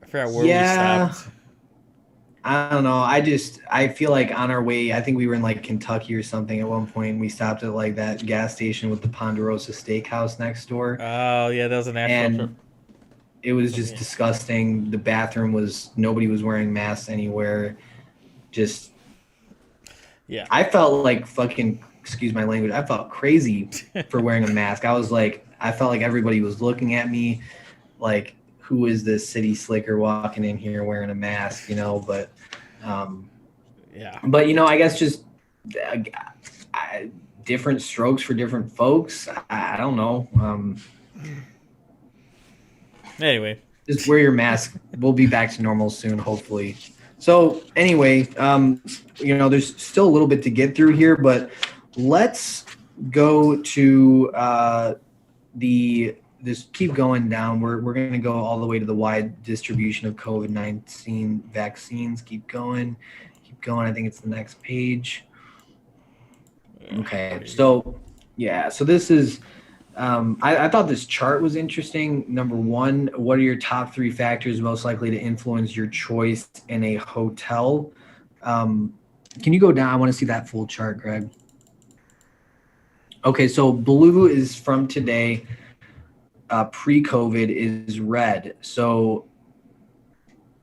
forgot where we stopped. I don't know. I feel like on our way, I think we were in like Kentucky or something at one point. We stopped at like that gas station with the Ponderosa Steakhouse next door. Oh, yeah, that was an actual trip. It was just disgusting. The bathroom nobody was wearing masks anywhere. Just, yeah. I felt like fucking, excuse my language, I felt crazy for wearing a mask. I felt like everybody was looking at me like, who is this city slicker walking in here wearing a mask, but yeah. But, I guess just different strokes for different folks. I don't know. Anyway. Just wear your mask. We'll be back to normal soon, hopefully. So anyway, there's still a little bit to get through here, but let's go to just keep going down. We're going to go all the way to the wide distribution of COVID-19 vaccines. Keep going. I think it's the next page. Okay. So this is, I thought this chart was interesting. Number one, what are your top 3 factors most likely to influence your choice in a hotel? Can you go down? I want to see that full chart, Greg. Okay. So blue is from today. Pre-COVID is red. So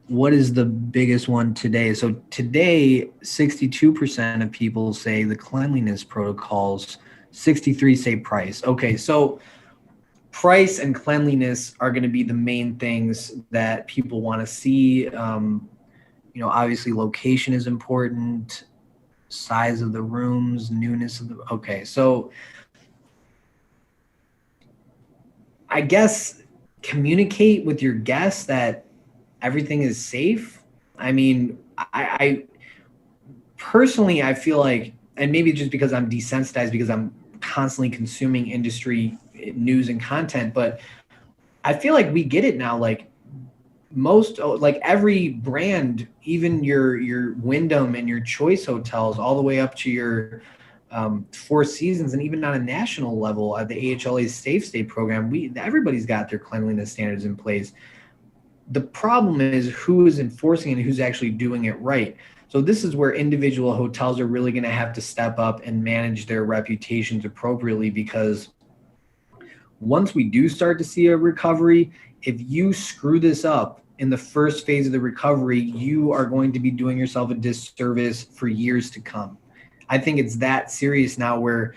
what is the biggest one today? So today, 62% of people say the cleanliness protocols, 63 say price. Okay, so price and cleanliness are going to be the main things that people want to see. Obviously location is important, size of the rooms, newness of okay, so I guess communicate with your guests that everything is safe. I mean, I personally, I feel like, and maybe just because I'm desensitized because I'm constantly consuming industry news and content, but I feel like we get it now. Like every brand, even your Wyndham and your Choice hotels, all the way up to your Four Seasons, and even on a national level, the AHLA's Safe Stay program, everybody's got their cleanliness standards in place. The problem is who is enforcing it and who's actually doing it right. So this is where individual hotels are really going to have to step up and manage their reputations appropriately, because once we do start to see a recovery, if you screw this up in the first phase of the recovery, you are going to be doing yourself a disservice for years to come. I think it's that serious now, where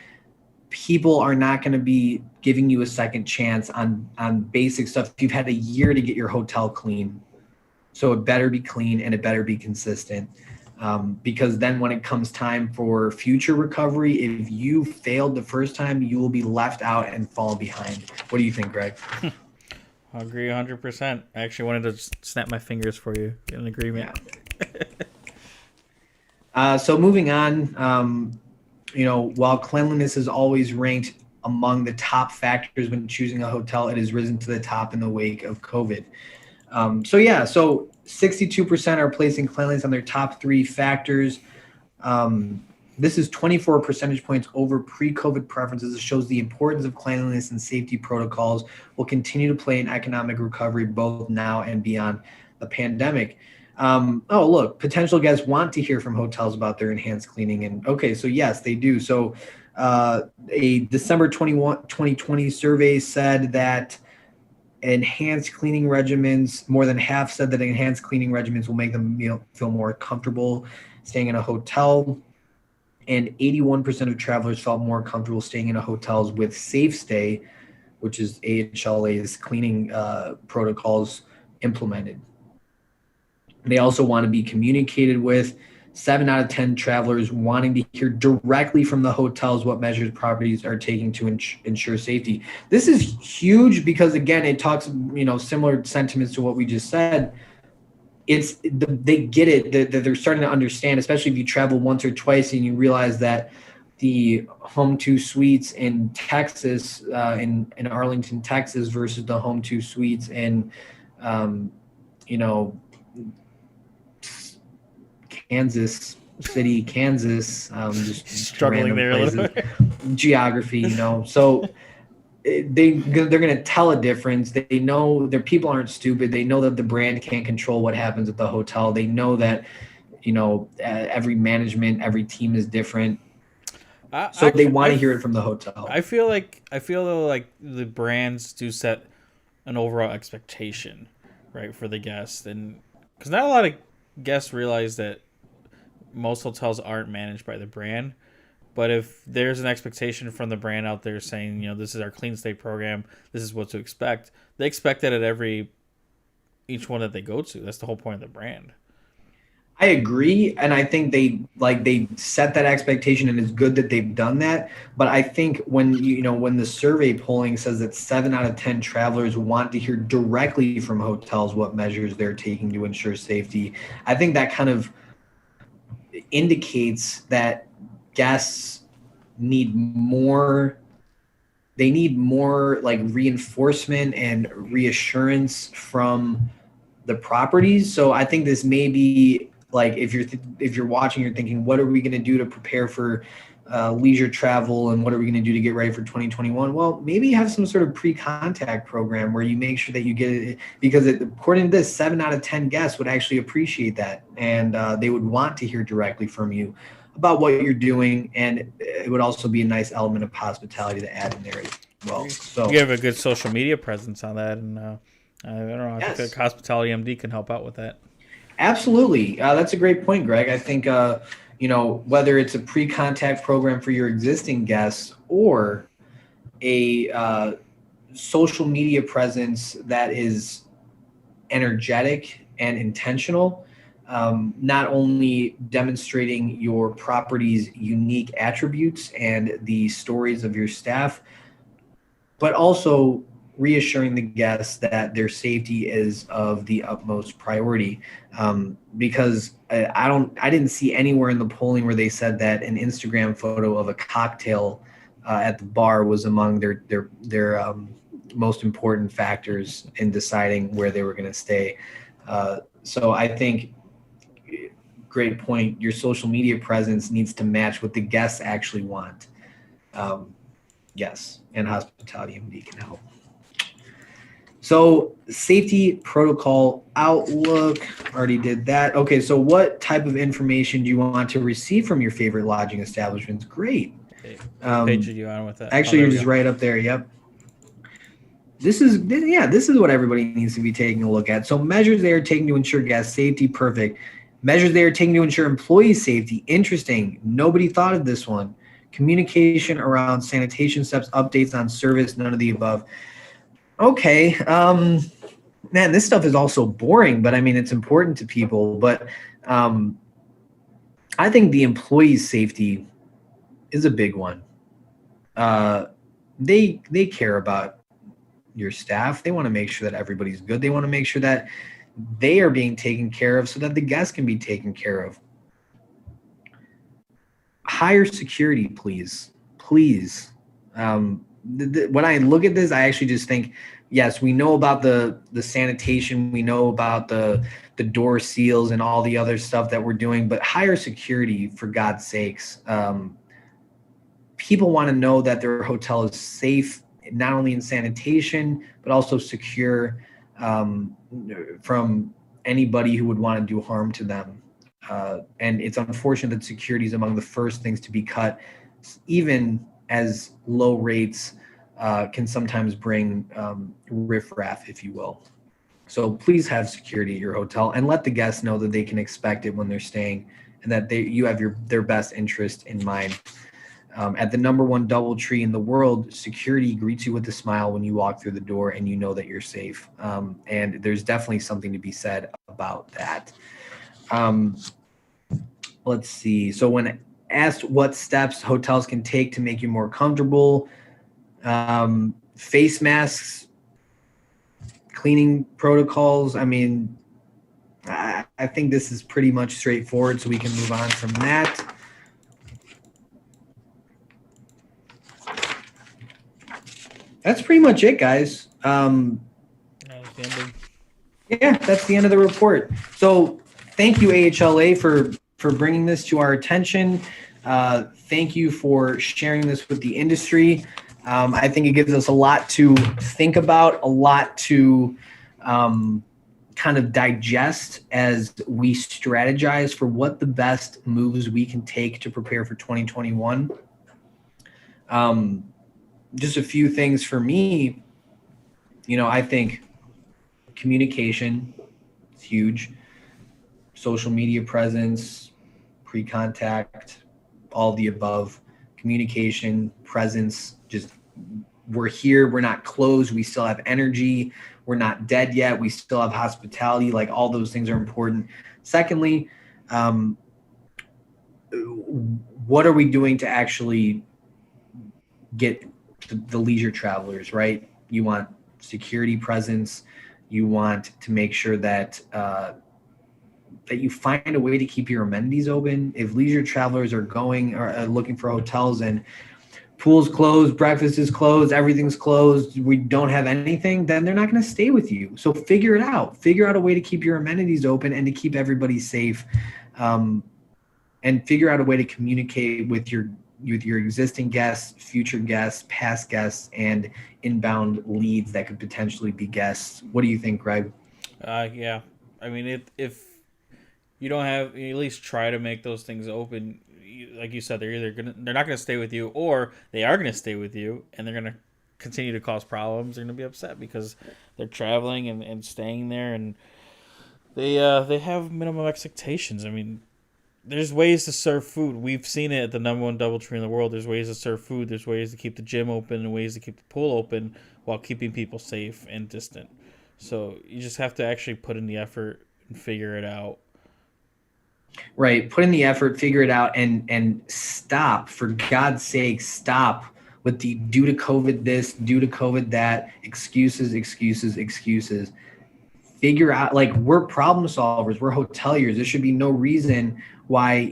people are not going to be giving you a second chance on basic stuff. You've had a year to get your hotel clean, so it better be clean and it better be consistent. Because then when it comes time for future recovery, if you failed the first time, you will be left out and fall behind. What do you think, Greg? I agree 100%. I actually wanted to snap my fingers for you in agreement. Yeah. So moving on, while cleanliness is always ranked among the top factors when choosing a hotel, it has risen to the top in the wake of COVID. So 62% are placing cleanliness on their top 3 factors. This is 24 percentage points over pre-COVID preferences. It shows the importance of cleanliness and safety protocols will continue to play in economic recovery both now and beyond the pandemic. Look, potential guests want to hear from hotels about their enhanced cleaning. And okay, so yes, they do. So a December 2020 survey said that enhanced cleaning regimens, more than half said that enhanced cleaning regimens will make them feel more comfortable staying in a hotel. And 81% of travelers felt more comfortable staying in hotels with Safe Stay, which is AHLA's cleaning protocols implemented. They also want to be communicated with. 7 out of 10 travelers wanting to hear directly from the hotels what measures properties are taking to ensure safety. This is huge because, again, it talks, similar sentiments to what we just said. They get it, that they're starting to understand, especially if you travel once or twice and you realize that the Home 2 suites in Texas, in Arlington, Texas, versus the Home 2 suites in, Kansas City, Kansas, just struggling there places. a little bit. Geography, so they're going to tell a difference. They know their people aren't stupid. They know that the brand can't control what happens at the hotel. They know that, every management, every team is different. They want to hear it from the hotel. I feel like the brands do set an overall expectation, right, for the guest, and because not a lot of guests realize that most hotels aren't managed by the brand. But if there's an expectation from the brand out there saying, this is our clean stay program, this is what to expect, they expect that at each one that they go to. That's the whole point of the brand. I agree, and I think they set that expectation, and it's good that they've done that. But I think when when the survey polling says that 7 out of 10 travelers want to hear directly from hotels what measures they're taking to ensure safety, I think that kind of indicates that guests need more. They need more reinforcement and reassurance from the properties. So I think this may be if you're watching, you're thinking, what are we going to do to prepare for leisure travel, and what are we going to do to get ready for 2021? Well, maybe have some sort of pre-contact program where you make sure that you get it, because according to this, 7 out of 10 guests would actually appreciate that, and they would want to hear directly from you about what you're doing, and it would also be a nice element of hospitality to add in there as well. So you have a good social media presence on that, and I don't know, I yes. think Hospitality MD can help out with that. Absolutely. That's a great point, Greg. I think, whether it's a pre-contact program for your existing guests or a social media presence that is energetic and intentional, not only demonstrating your property's unique attributes and the stories of your staff, but also reassuring the guests that their safety is of the utmost priority. Because I didn't see anywhere in the polling where they said that an Instagram photo of a cocktail at the bar was among their most important factors in deciding where they were going to stay. So I think, great point. Your social media presence needs to match what the guests actually want. Yes, and Hospitality MD can help. So safety protocol outlook, already did that. Okay, so what type of information do you want to receive from your favorite lodging establishments? Great. What page are you on with that? Actually, you're just right up there. Yep. This is what everybody needs to be taking a look at. So measures they are taking to ensure guest safety, perfect. Measures they are taking to ensure employee safety, interesting. Nobody thought of this one. Communication around sanitation steps, updates on service, none of the above. Okay, man, this stuff is also boring, but I mean, it's important to people. But I think the employees' safety is a big one. They care about your staff. They want to make sure that everybody's good. They want to make sure that they are being taken care of so that the guests can be taken care of. Higher security, please. When I look at this, I actually just think, yes, we know about the sanitation, we know about the door seals and all the other stuff that we're doing, but higher security, for God's sakes. People want to know that their hotel is safe, not only in sanitation, but also secure from anybody who would want to do harm to them. And it's unfortunate that security is among the first things to be cut, even as low rates can sometimes bring riffraff, if you will. So please have security at your hotel and let the guests know that they can expect it when they're staying and that you have their best interest in mind. At the #1 DoubleTree in the world, security greets you with a smile when you walk through the door and you know that you're safe. And there's definitely something to be said about that. Let's see. So when asked what steps hotels can take to make you more comfortable, face masks, cleaning protocols. I mean, I think this is pretty much straightforward, so we can move on from that. That's pretty much it, guys. Yeah, that's the end of the report. So thank you, AHLA, for bringing this to our attention. Thank you for sharing this with the industry. I think it gives us a lot to think about, a lot to kind of digest as we strategize for what the best moves we can take to prepare for 2021. Just a few things for me, I think communication is huge. Social media presence, pre-contact, all the above. Communication, presence, just we're here, we're not closed, we still have energy, we're not dead yet, we still have hospitality, like all those things are important. Secondly, what are we doing to actually get the leisure travelers, right? You want security presence, you want to make sure that that you find a way to keep your amenities open. If leisure travelers are going or looking for hotels and pool's closed, breakfast is closed, everything's closed, we don't have anything, then they're not going to stay with you. So figure it out. Figure out a way to keep your amenities open and to keep everybody safe, and figure out a way to communicate with your existing guests, future guests, past guests, and inbound leads that could potentially be guests. What do you think, Greg? Yeah. I mean, if you don't have, you at least try to make those things open. Like you said, they're not gonna stay with you, or they are gonna stay with you, and they're gonna continue to cause problems. They're gonna be upset because they're traveling and staying there, and they have minimum expectations. I mean, there's ways to serve food. We've seen it at the #1 DoubleTree in the world. There's ways to serve food. There's ways to keep the gym open and ways to keep the pool open while keeping people safe and distant. So you just have to actually put in the effort and figure it out. Right. Put in the effort, figure it out, and stop. For God's sake, stop with the due to COVID this, due to COVID that, excuses. Figure out, like, we're problem solvers. We're hoteliers. There should be no reason why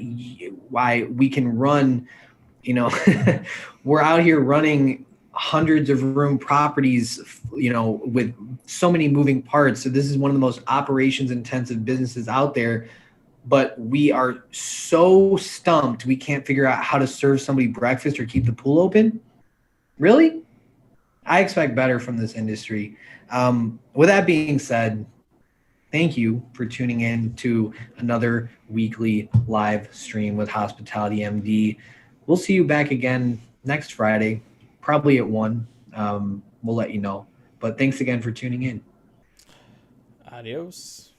we can run, we're out here running hundreds of room properties, with so many moving parts. So this is one of the most operations intensive businesses out there. But we are so stumped, we can't figure out how to serve somebody breakfast or keep the pool open? Really? I expect better from this industry. With that being said, thank you for tuning in to another weekly live stream with Hospitality MD. We'll see you back again next Friday, probably at 1. We'll let you know. But thanks again for tuning in. Adios.